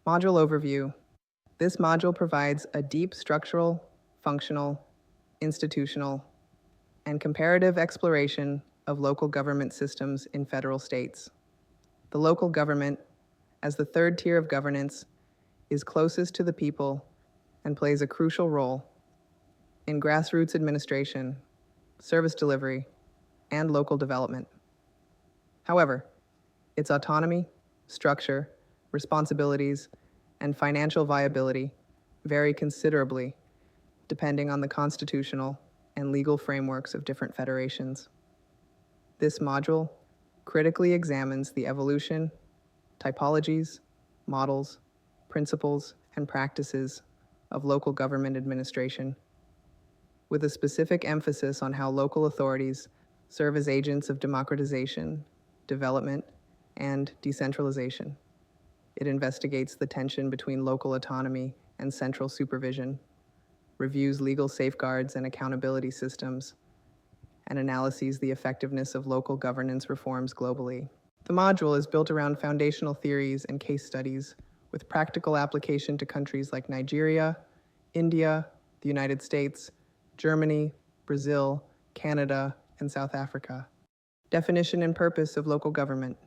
Module overview. This module provides a deep structural, functional, institutional, and comparative exploration of local government systems in federal states. The local government, as the third tier of governance, is closest to the people and plays a crucial role in grassroots administration, service delivery, and local development. However, its autonomy, structure, responsibilities, and financial viability vary considerably depending on the constitutional and legal frameworks of different federations. This module critically examines the evolution, typologies, models, principles, and practices of local government administration, with a specific emphasis on how local authorities serve as agents of democratization, development, and decentralization. It investigates the tension between local autonomy and central supervision, reviews legal safeguards and accountability systems, and analyses the effectiveness of local governance reforms globally. The module is built around foundational theories and case studies with practical application to countries like Nigeria, India, the United States, Germany, Brazil, Canada, and South Africa. Definition and purpose of local government.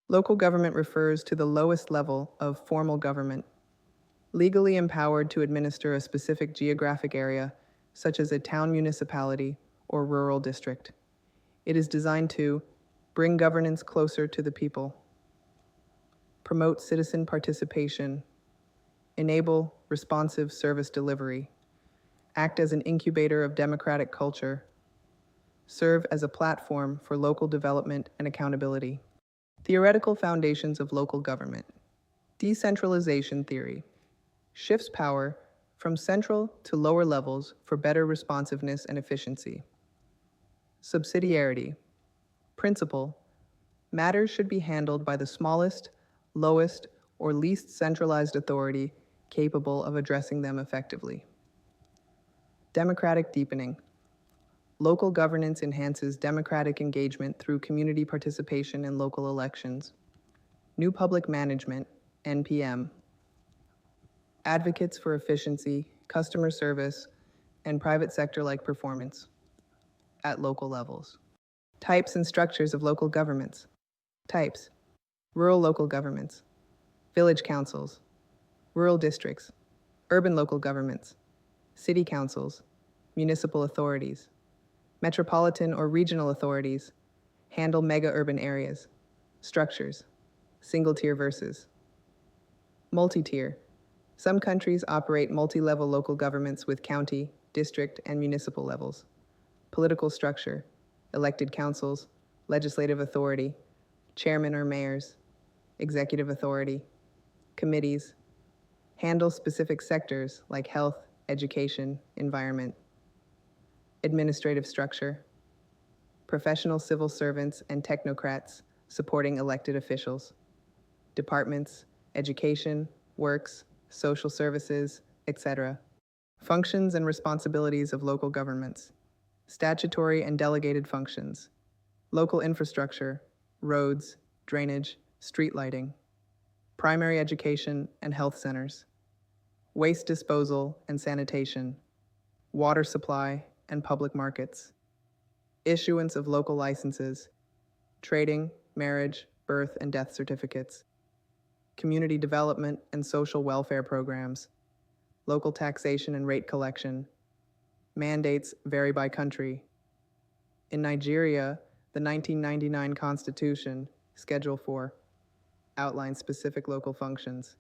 Local government refers to the lowest level of formal government, legally empowered to administer a specific geographic area, such as a town municipality or rural district. It is designed to bring governance closer to the people, promote citizen participation, enable responsive service delivery, act as an incubator of democratic culture, serve as a platform for local development and accountability. Theoretical foundations of local government. Decentralization theory shifts power from central to lower levels for better responsiveness and efficiency. Subsidiarity principle: matters should be handled by the smallest, lowest, or least centralized authority capable of addressing them effectively. Democratic deepening. Local governance enhances democratic engagement through community participation in local elections. New public management, NPM. Advocates for efficiency, customer service, and private sector-like performance at local levels. Types and structures of local governments. Types: rural local governments, village councils, rural districts, urban local governments, city councils, municipal authorities. Metropolitan or regional authorities handle mega-urban areas. Structures: single-tier versus multi-tier. Some countries operate multi-level local governments with county, district, and municipal levels. Political structure: elected councils, legislative authority, chairmen or mayors, executive authority, committees. Handle specific sectors like health, education, environment. Administrative structure: professional civil servants and technocrats supporting elected officials. Departments: education, works, social services, etc. Functions and responsibilities of local governments. Statutory and delegated functions. Local infrastructure, roads, drainage, street lighting. Primary education and health centers. Waste disposal and sanitation. Water supply and public markets. Issuance of local licenses. Trading, marriage, birth, and death certificates. Community development and social welfare programs. Local taxation and rate collection. Mandates vary by country. In Nigeria, the 1999 Constitution, Schedule 4, outlines specific local functions.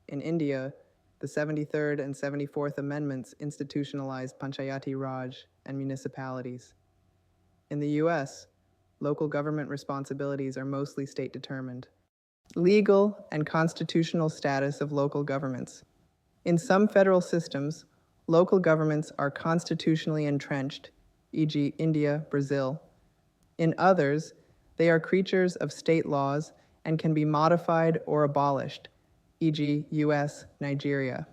In India, the 73rd and 74th Amendments institutionalized Panchayati Raj and municipalities. In the US, local government responsibilities are mostly state-determined. Legal and constitutional status of local governments. In some federal systems, local governments are constitutionally entrenched, e.g. India, Brazil. In others, they are creatures of state laws and can be modified or abolished, e.g. US, Nigeria.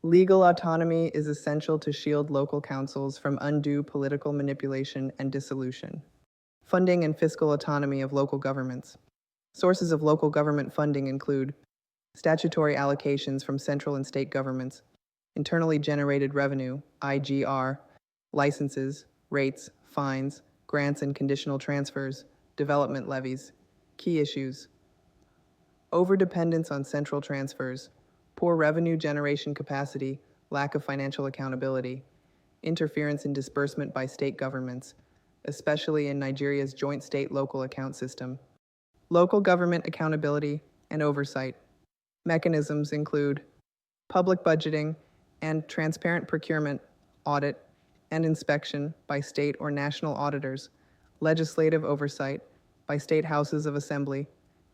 Legal autonomy is essential to shield local councils from undue political manipulation and dissolution. Funding and fiscal autonomy of local governments. Sources of local government funding include statutory allocations from central and state governments, internally generated revenue, IGR, licenses, rates, fines, grants and conditional transfers, development levies. Key issues: overdependence on central transfers, poor revenue generation capacity, lack of financial accountability, interference in disbursement by state governments, especially in Nigeria's joint state-local account system. Local government accountability and oversight. Mechanisms include public budgeting and transparent procurement, audit, and inspection by state or national auditors, legislative oversight by state houses of assembly,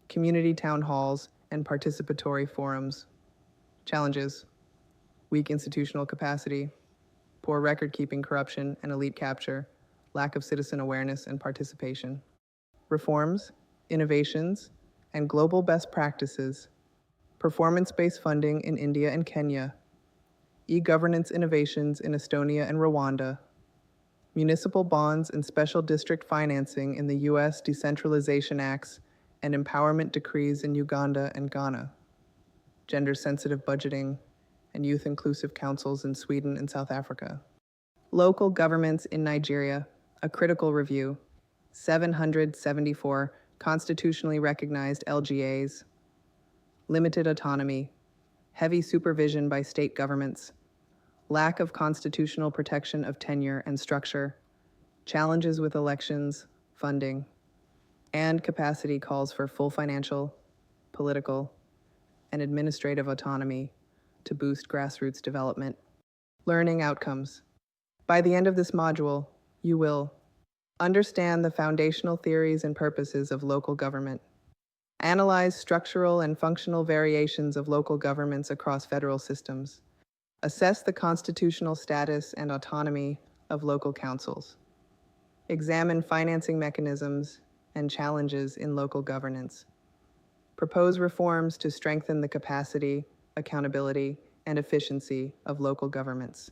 community town halls, and participatory forums. Challenges: weak institutional capacity, poor record-keeping, corruption, and elite capture, lack of citizen awareness and participation. Reforms, innovations, and global best practices. Performance-based funding in India and Kenya. E-governance innovations in Estonia and Rwanda. Municipal bonds and special district financing in the U.S. Decentralization Acts and empowerment decrees in Uganda and Ghana. Gender-sensitive budgeting and youth-inclusive councils in Sweden and South Africa. Local governments in Nigeria, a critical review. 774 constitutionally recognized LGAs. Limited autonomy, heavy supervision by state governments, lack of constitutional protection of tenure and structure, challenges with elections, funding, and capacity calls for full financial, political, and administrative autonomy to boost grassroots development. Learning outcomes. By the end of this module, you will understand the foundational theories and purposes of local government, analyze structural and functional variations of local governments across federal systems, assess the constitutional status and autonomy of local councils, examine financing mechanisms and challenges in local governance, propose reforms to strengthen the capacity, accountability, and efficiency of local governments.